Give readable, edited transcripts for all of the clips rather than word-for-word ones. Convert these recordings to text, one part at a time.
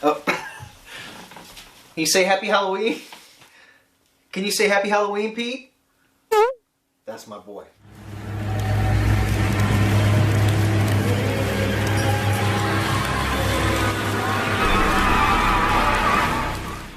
Oh. Can you say Happy Halloween? Can you say Happy Halloween, Pete? That's my boy.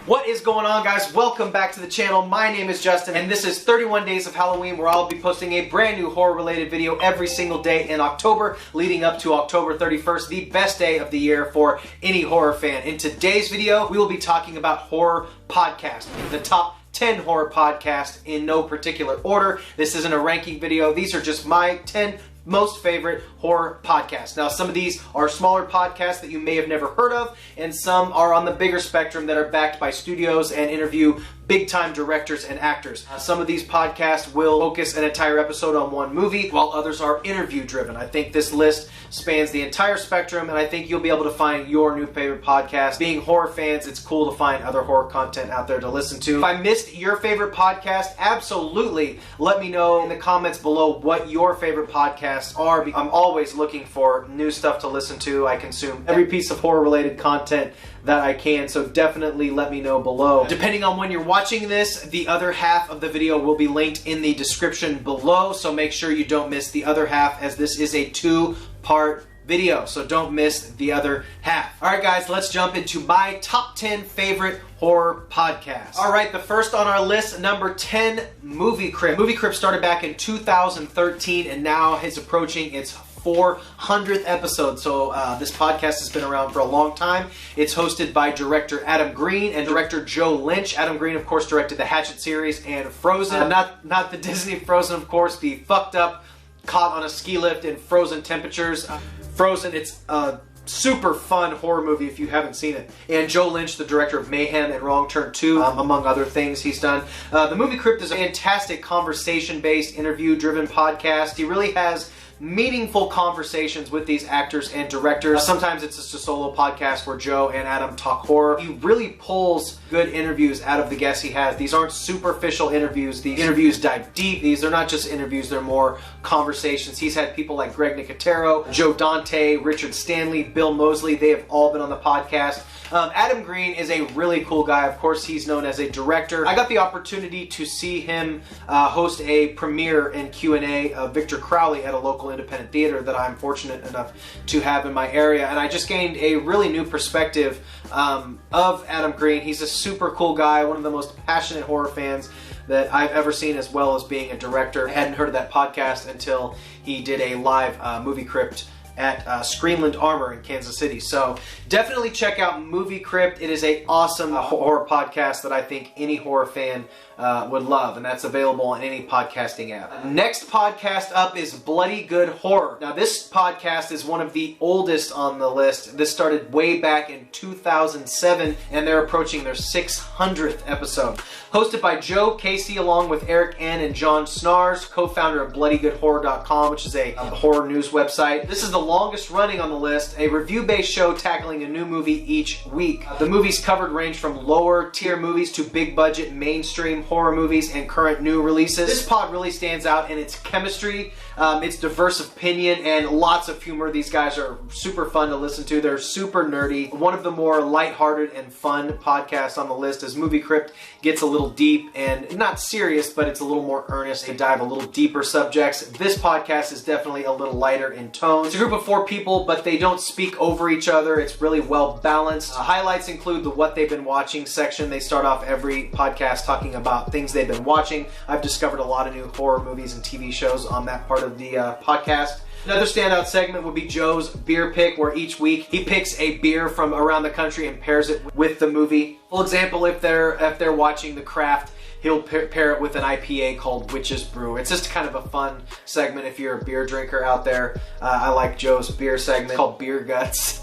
What is going on, guys? Welcome back to the channel. My name is Justin, and this is 31 Days of Halloween, where I'll be posting a brand new horror-related video every single day in October, leading up to October 31st, the best day of the year for any horror fan. In today's video, we will be talking about horror podcasts, the top 10 horror podcasts in no particular order. This isn't a ranking video. These are just my 10 most favorite horror podcasts. Now, some of these are smaller podcasts that you may have never heard of, and some are on the bigger spectrum that are backed by studios and interview big-time directors and actors. Some of these podcasts will focus an entire episode on one movie, while others are interview-driven. I think this list spans the entire spectrum, and I think you'll be able to find your new favorite podcast. Being horror fans, it's cool to find other horror content out there to listen to. If I missed your favorite podcast, absolutely let me know in the comments below what your favorite podcasts are. I'm always looking for new stuff to listen to. I consume every piece of horror-related content that I can, so definitely let me know below. Depending on when you're watching this, the other half of the video will be linked in the description below, so make sure you don't miss the other half, as this is a two-part video, so don't miss the other half. Alright guys, let's jump into my top 10 favorite horror podcasts. Alright, the first on our list, number 10, Movie Crypt. Movie Crypt started back in 2013 and now is approaching its 400th episode, so this podcast has been around for a long time. It's hosted by director Adam Green and director Joe Lynch. Adam Green, of course, directed the Hatchet series and Frozen. Not the Disney Frozen, of course, the fucked up, caught on a ski lift in frozen temperatures. Frozen, it's a super fun horror movie if you haven't seen it. And Joe Lynch, the director of Mayhem and Wrong Turn 2, among other things he's done. The Movie Crypt is a fantastic conversation-based, interview-driven podcast. He really has meaningful conversations with these actors and directors. Sometimes it's just a solo podcast where Joe and Adam talk horror. He really pulls good interviews out of the guests he has. These aren't superficial interviews. These interviews dive deep. These are not just interviews, they're more conversations. He's had people like Greg Nicotero, Joe Dante, Richard Stanley, Bill Moseley. They have all been on the podcast. Adam Green is a really cool guy. Of course, he's known as a director. I got the opportunity to see him host a premiere and Q&A of Victor Crowley at a local independent theater that I'm fortunate enough to have in my area, and I just gained a really new perspective of Adam Green. He's a super cool guy, one of the most passionate horror fans that I've ever seen, as well as being a director. I hadn't heard of that podcast until he did a live Movie Crypt at Screenland Armor in Kansas City. So definitely check out Movie Crypt. It is an awesome horror podcast that I think any horror fan would love, and that's available on any podcasting app. Next podcast up is Bloody Good Horror. Now, this podcast is one of the oldest on the list. This started way back in 2007, and they're approaching their 600th episode. Hosted by Joe Casey, along with Eric N. and John Snars, co-founder of BloodyGoodHorror.com, which is a horror news website. This is the longest running on the list, a review-based show tackling a new movie each week. The movies covered range from lower tier movies to big-budget mainstream horror movies and current new releases. This pod really stands out in its chemistry, its diverse opinion, and lots of humor. These guys are super fun to listen to. They're super nerdy. One of the more lighthearted and fun podcasts on the list is Movie Crypt. Gets a little deep and not serious, but it's a little more earnest. They dive a little deeper subjects. This podcast is definitely a little lighter in tone. It's a group of 4 people, but they don't speak over each other. It's really well balanced. Highlights include the What They've Been Watching section. They start off every podcast talking about things they've been watching. I've discovered a lot of new horror movies and TV shows on that part of the podcast. Another standout segment would be Joe's Beer Pick, where each week he picks a beer from around the country and pairs it with the movie. For example, if they're watching The Craft, he'll pair it with an IPA called Witch's Brew. It's just kind of a fun segment if you're a beer drinker out there. I like Joe's beer segment called Beer Guts.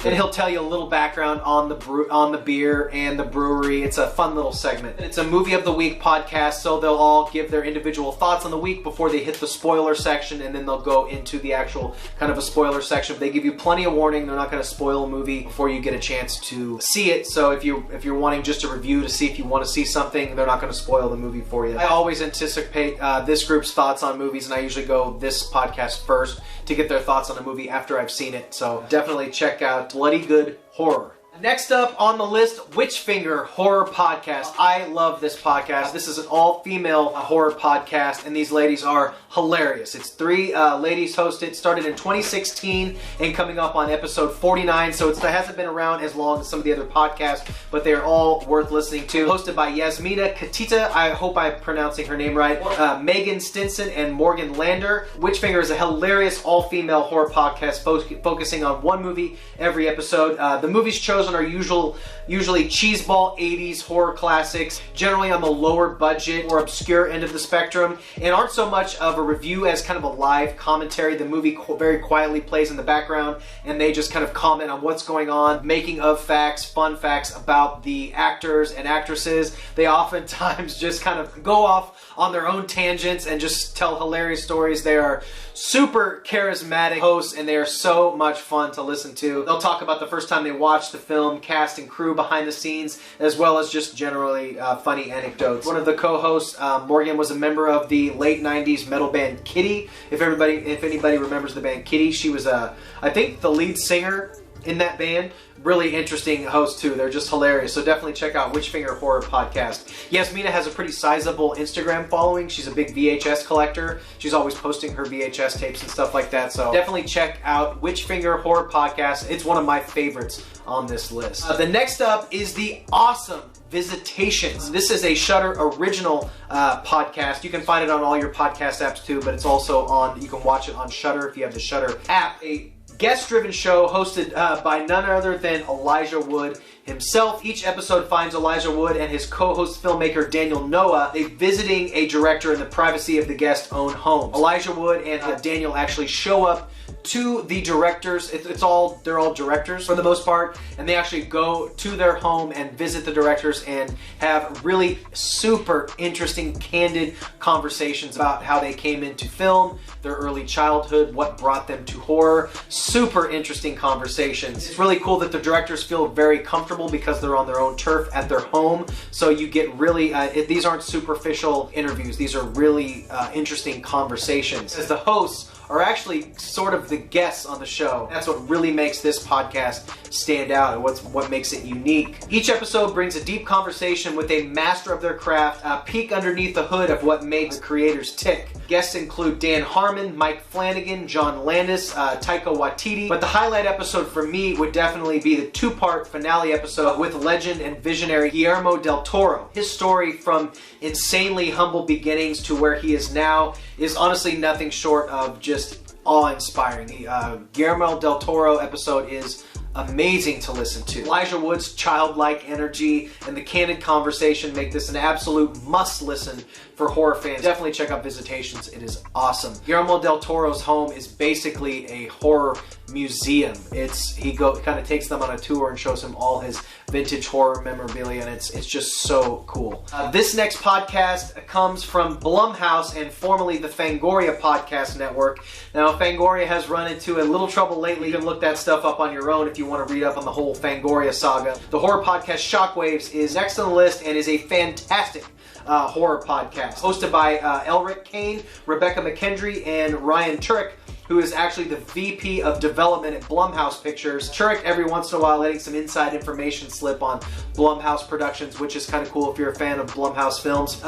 And he'll tell you a little background on the beer and the brewery. It's a fun little segment. It's a movie of the week podcast, so they'll all give their individual thoughts on the week before they hit the spoiler section, and then they'll go into the actual kind of a spoiler section. They give you plenty of warning. They're not going to spoil a movie before you get a chance to see it. So if you're wanting just a review to see if you want to see something, they're not going to spoil the movie for you. I always anticipate this group's thoughts on movies, and I usually go this podcast first to get their thoughts on a movie after I've seen it. So definitely check out Bloody Good Horror. Next up on the list, Witchfinger Horror Podcast. I love this podcast. This is an all-female horror podcast, and these ladies are hilarious. It's three ladies hosted, started in 2016 and coming up on episode 49, so it hasn't been around as long as some of the other podcasts, but they're all worth listening to. Hosted by Yasmina Katita, I hope I'm pronouncing her name right, Megan Stinson, and Morgan Lander. Witchfinger is a hilarious all-female horror podcast focusing on one movie every episode. The movies chosen are usually cheeseball 80s horror classics, generally on the lower budget or obscure end of the spectrum, and aren't so much of a review as kind of a live commentary. The movie very quietly plays in the background, and they just kind of comment on what's going on, making of facts, fun facts about the actors and actresses. They oftentimes just kind of go off on their own tangents and just tell hilarious stories. They are super charismatic hosts, and they are so much fun to listen to. They'll talk about the first time they watched the film, cast and crew behind the scenes, as well as just generally funny anecdotes. One of the co-hosts, Morgan, was a member of the late 90s metal band Kitty. If anybody remembers the band Kitty, she was I think the lead singer in that band. Really interesting host too. They're just hilarious. So definitely check out Witchfinger Horror Podcast. Yasmina has a pretty sizable Instagram following. She's a big VHS collector. She's always posting her VHS tapes and stuff like that. So definitely check out Witchfinger Horror Podcast. It's one of my favorites on this list. The next up is the awesome Visitations. This is a Shudder original podcast. You can find it on all your podcast apps too, but it's also on, you can watch it on Shudder if you have the Shudder app. A guest-driven show hosted by none other than Elijah Wood himself. Each episode finds Elijah Wood and his co-host filmmaker Daniel Noah visiting a director in the privacy of the guest's own home. Elijah Wood and Daniel actually show up to the directors. They're all directors for the most part, and they actually go to their home and visit the directors and have really super interesting, candid conversations about how they came into film, their early childhood, what brought them to horror. Super interesting conversations. It's really cool that the directors feel very comfortable because they're on their own turf at their home. So you get really, these aren't superficial interviews. These are really interesting conversations. As the hosts are actually sort of the guests on the show. That's what really makes this podcast stand out and what makes it unique. Each episode brings a deep conversation with a master of their craft, a peek underneath the hood of what makes the creators tick. Guests include Dan Harmon, Mike Flanagan, John Landis, Taika Waititi, but the highlight episode for me would definitely be the two-part finale episode with legend and visionary Guillermo del Toro. His story from insanely humble beginnings to where he is now is honestly nothing short of just awe-inspiring. The Guillermo del Toro episode is amazing to listen to. Elijah Wood's childlike energy and the candid conversation make this an absolute must-listen for horror fans. Definitely check out Visitations. It is awesome. Guillermo del Toro's home is basically a horror museum. He kind of takes them on a tour and shows them all his vintage horror memorabilia, and it's just so cool. This next podcast comes from Blumhouse and formerly the Fangoria Podcast Network. Now, Fangoria has run into a little trouble lately. You can look that stuff up on your own if you want to read up on the whole Fangoria saga. The horror podcast Shockwaves is next on the list and is a fantastic horror podcast hosted by Elric Kane, Rebecca McKendry, and Ryan Turek, who is actually the VP of Development at Blumhouse Pictures. Turek every once in a while letting some inside information slip on Blumhouse productions, which is kind of cool if you're a fan of Blumhouse films.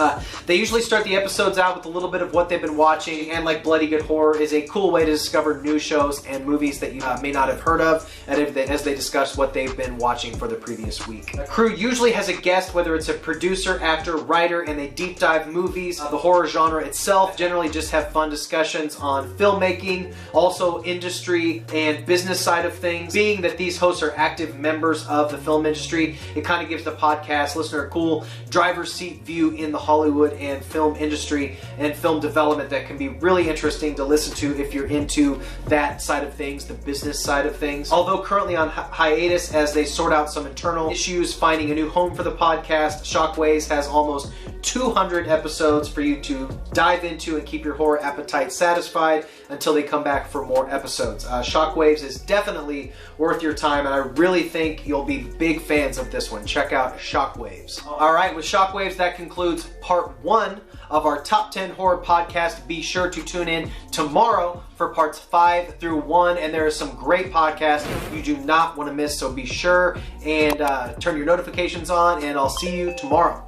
They usually start the episodes out with a little bit of what they've been watching, and like Bloody Good Horror is a cool way to discover new shows and movies that you may not have heard of, and as they discuss what they've been watching for the previous week. The crew usually has a guest, whether it's a producer, actor, writer, and they deep dive movies, the horror genre itself, generally just have fun discussions on filmmaking, also industry and business side of things. Being that these hosts are active members of the film industry, it kind of gives the podcast listener a cool driver's seat view in the Hollywood and film industry and film development that can be really interesting to listen to if you're into that side of things, the business side of things. Although currently on hiatus as they sort out some internal issues finding a new home for the podcast, Shockwaves has almost 200 episodes for you to dive into and keep your horror appetite satisfied until they come back for more episodes. Shockwaves is definitely worth your time, and I really think you'll be big fans of this one. Check out Shockwaves. All right, with Shockwaves, that concludes part 1 of our top 10 horror podcast. Be sure to tune in tomorrow for parts 5 through 1, and there are some great podcasts you do not want to miss, so be sure and turn your notifications on, and I'll see you tomorrow.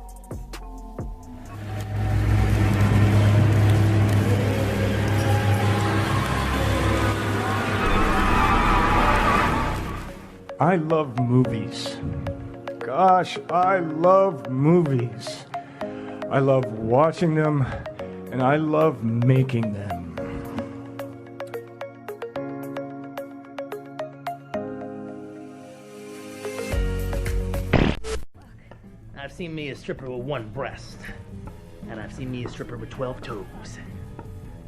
I love movies. Gosh, I love movies. I love watching them, and I love making them. I've seen me a stripper with 1 breast, and I've seen me a stripper with 12 toes,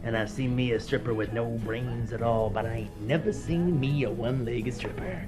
and I've seen me a stripper with no brains at all, but I ain't never seen me a 1-legged stripper.